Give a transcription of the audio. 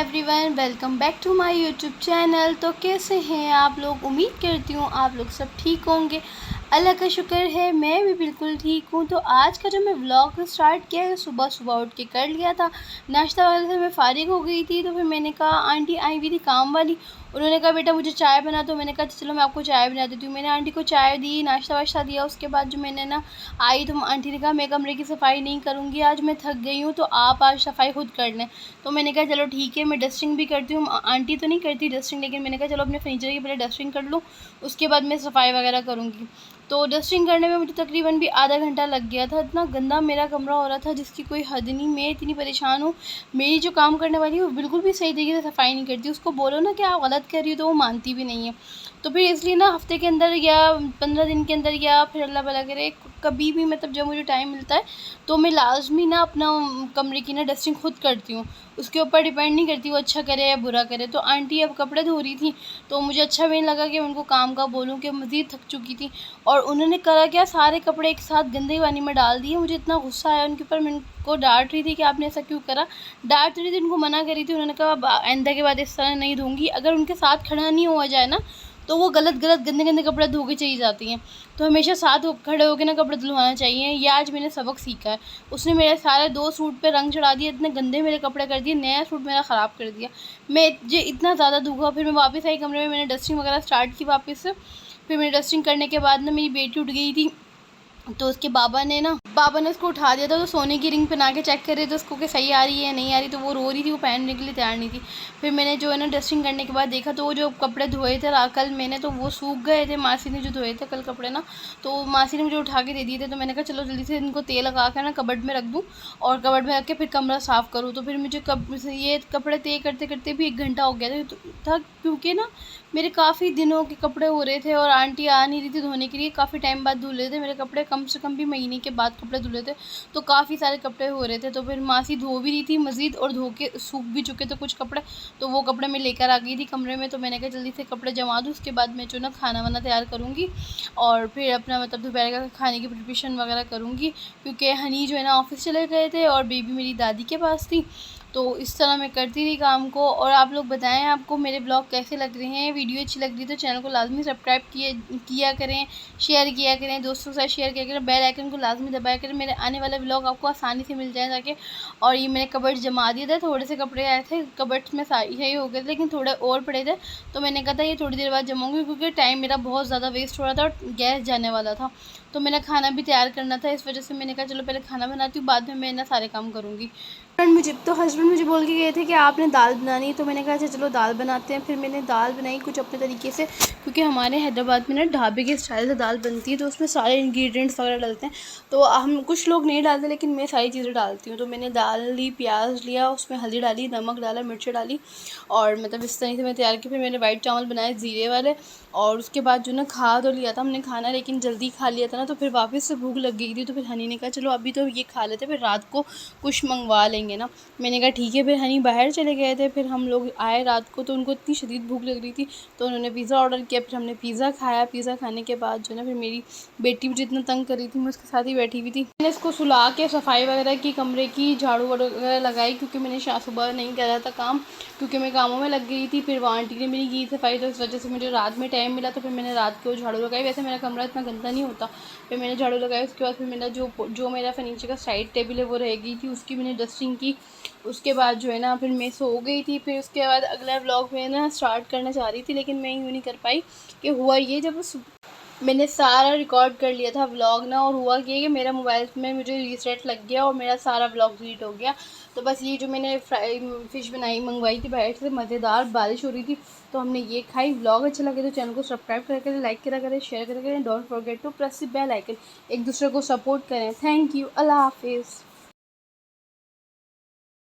Everyone, welcome back to my YouTube channel. तो कैसे हैं आप लोग? उम्मीद करती हूँ आप लोग सब ठीक होंगे। अल्लाह का शुक्र है मैं भी बिल्कुल ठीक हूँ। तो आज का जो मैं व्लॉग स्टार्ट किया है, सुबह सुबह उठ के कर लिया था नाश्ता वगैरह से। मैं फ़ारिग हो गई थी तो फिर मैंने कहा, आंटी आई हुई थी काम वाली, उन्होंने कहा बेटा मुझे चाय बना। तो मैंने कहा चलो मैं आपको चाय बना देती हूँ। मैंने आंटी को चाय दी, नाश्ता वाश्ता दिया। उसके बाद जो मैंने ना आई तो आंटी ने कहा मैं कमरे की सफाई नहीं करूँगी, आज मैं थक गई हूँ, तो आप आज सफाई खुद कर लें। तो मैंने कहा चलो ठीक है, मैं डस्टिंग भी करती हूँ। आंटी तो नहीं करती डस्टिंग, लेकिन मैंने कहा चलो अपने फर्नीचर की पहले डस्टिंग कर लूँ, उसके बाद मैं सफाई वगैरह करूँगी। तो डस्टिंग करने में मुझे तकरीबन भी आधा घंटा लग गया था। इतना गंदा मेरा कमरा हो रहा था जिसकी कोई हद नहीं। मैं इतनी परेशान हूँ। मेरी जो काम करने वाली है वो बिल्कुल भी सही तरीके से सफाई नहीं करती। उसको बोलो ना कि आप गलत कर रही हो तो वो मानती भी नहीं है। तो फिर इसलिए ना हफ्ते के अंदर या 15 दिन के अंदर या फिर अल्लाह भला करे कभी भी, मतलब जब मुझे टाइम मिलता है तो मैं लाजमी ना अपना कमरे की ना डस्टिंग खुद करती हूँ। उसके ऊपर डिपेंड नहीं करती वो अच्छा करे या बुरा करे। तो आंटी अब कपड़े धो रही थी तो मुझे अच्छा भी नहीं लगा कि मैं उनको काम का बोलूँ, कि मज़ीद थक चुकी थी। और उन्होंने करा क्या, सारे कपड़े एक साथ गंदे पानी में डाल दिए। मुझे इतना गुस्सा आया उनके ऊपर। मैं उनको डांट रही थी कि आपने ऐसा क्यों करा। डांट रही थी, उनको मना करी थी। उन्होंने कहा आइंदा के बाद इस तरह नहीं दूँगी। अगर उनके साथ खड़ा नहीं हुआ जाए ना तो वो गलत गंदे गंदे कपड़े धो के चली जाती हैं। तो हमेशा साथ खड़े होकर ना कपड़े धुलवाना चाहिए। ये आज मैंने सबक सीखा है। उसने मेरे सारे 2 सूट पे रंग चढ़ा दिया, इतने गंदे मेरे कपड़े कर दिए, नया सूट मेरा ख़राब कर दिया। मैं जे इतना ज़्यादा दुखा। फिर मैं वापस आई कमरे में, मैंने डस्टिंग वगैरह स्टार्ट की वापस से। फिर मैंने डस्टिंग करने के बाद ना मेरी बेटी उठ गई थी, तो उसके बाबा ने उसको उठा दिया था। तो सोने की रिंग पहना के चेक कर रहे थे उसको कि सही आ रही है या नहीं आ रही। तो वो रो रही थी, वो पहनने के लिए तैयार नहीं थी। फिर मैंने जो है ना डस्टिंग करने के बाद देखा तो वो जो कपड़े धोए थे कल मैंने, तो वो सूख गए थे। मासी ने जो धोए थे कल कपड़े ना, तो मासी ने मुझे उठा के दे दिए थे। तो मैंने कहा चलो जल्दी से इनको तेल लगा कर ना कबर्ड में रख दूँ और कबर्ड में रख के फिर कमरा साफ़ करूँ। तो फिर मुझे ये कपड़े तय करते करते भी 1 घंटा हो गया था, क्योंकि ना मेरे काफ़ी दिनों के कपड़े हो रहे थे और आंटी आ नहीं रही थी धोने के लिए। काफ़ी टाइम बाद धुले थे मेरे कपड़े, कम से कम भी महीने के बाद कपड़े धुले थे। तो काफ़ी सारे कपड़े हो रहे थे। तो फिर मासी धो भी रही थी मज़ीद, और धो के सूख भी चुके थे कुछ कपड़े। तो वो कपड़े मैं लेकर आ गई थी कमरे में। तो मैंने कहा जल्दी से कपड़े जमा दूँ, उसके बाद मैं जो ना खाना वाना तैयार करूँगी और फिर अपना मतलब दोपहर का खाने की प्रिपरेशन वगैरह करूँगी। क्योंकि हनी जो है ना ऑफ़िस चले गए थे और बेबी मेरी दादी के पास थी। तो इस तरह मैं करती रही काम को। और आप लोग बताएं आपको मेरे ब्लॉग कैसे लग रहे हैं। वीडियो अच्छी लग रही है तो चैनल को लाजमी सब्सक्राइब किया करें, शेयर किया करें, दोस्तों के साथ शेयर किया करें, बेल आइकन को लाजमी दबाया करें, मेरे आने वाला ब्लॉग आपको आसानी से मिल जाए ताकि। और ये मैंने कबर्ड जमा दिए थे, थोड़े से कपड़े आए थे कबर्ड्स में, सही हो गए थे, लेकिन थोड़े और पड़े थे। तो मैंने कहा था ये थोड़ी देर बाद जमाऊँगी, क्योंकि टाइम मेरा बहुत ज़्यादा वेस्ट हो रहा था और गैस जाने वाला था। तो मैंने खाना भी तैयार करना था, इस वजह से मैंने कहा चलो पहले खाना बनाती हूँ, बाद में मैं ना सारे काम करूँगी। हस्बैंड मुझे बोल के गए थे कि आपने दाल बनानी है। तो मैंने कहा अच्छा चलो दाल बनाते हैं। फिर मैंने दाल बनाई कुछ अपने तरीके से, क्योंकि हमारे हैदराबाद में ना ढाबे के स्टाइल से दाल बनती है, तो उसमें सारे इंग्रेडिएंट्स वगैरह डलते हैं। तो हम कुछ लोग नहीं डालते, लेकिन मैं सारी चीज़ें डालती हूँ। तो मैंने दाल ली, प्याज लिया, उसमें हल्दी डाली, नमक डाला, मिर्ची डाली, और मतलब इस तरीके से मैं तैयार की। फिर मैंने वाइट चावल बनाए ज़ीरे वाले। और उसके बाद जो ना खा तो लिया था हमने खाना, लेकिन जल्दी खा लिया था ना, तो फिर वापस से भूख लग गई थी। तो फिर हनी ने कहा चलो अभी तो ये खा लेते, फिर रात को कुछ मंगवा लेंगे ना। मैंने कहा ठीक है। फिर हनी बाहर चले गए थे, फिर हम लोग आए रात को, तो उनको इतनी शदीद भूख लग रही थी तो उन्होंने पिज़्ज़ा ऑर्डर किया। फिर हमने पिज़्ज़ा खाया। पिज़्ज़ा खाने के बाद जो ना फिर मेरी बेटी मुझे इतना तंग कर रही थी, मैं उसके साथ ही बैठी हुई थी। मैंने इसको सुला के सफाई वगैरह की, कमरे की झाड़ू वगैरह लगाई, क्योंकि मैंने सुबह नहीं करा था काम, क्योंकि मैं कामों में लग गई थी। फिर वो आंटी ने मेरी की सफाई, तो इस वजह से मुझे रात में टाइम मिला। तो फिर मैंने रात को झाड़ू लगाई। वैसे मेरा कमरा इतना गंदा नहीं होता। फिर मैंने झाड़ू लगाई। उसके बाद फिर मेरा जो मेरा फर्नीचर का साइड टेबल है वो रह गई थी, उसकी मैंने डस्टिंग की। उसके बाद जो है ना फिर मैं सो गई थी। फिर उसके बाद अगला व्लॉग मैं ना स्टार्ट करना चाह रही थी, लेकिन मैं यूँ नहीं कर पाई। कि हुआ ये, जब मैंने सारा रिकॉर्ड कर लिया था व्लॉग ना, और हुआ ये कि मेरा मोबाइल में मुझे रीसेट लग गया और मेरा सारा व्लॉग डिलीट हो गया। तो बस ये जो मैंने फ़िश मंगवाई थी बाहर से, मज़ेदार, बारिश हो रही थी तो हमने ये खाई। व्लॉग अच्छा लगे तो चैनल को सब्सक्राइब करें, लाइक करा करें, शेयर करा करें, don't forget to press the bell icon. एक दूसरे को सपोर्ट करें। Thank you. अल्लाह हाफिज़।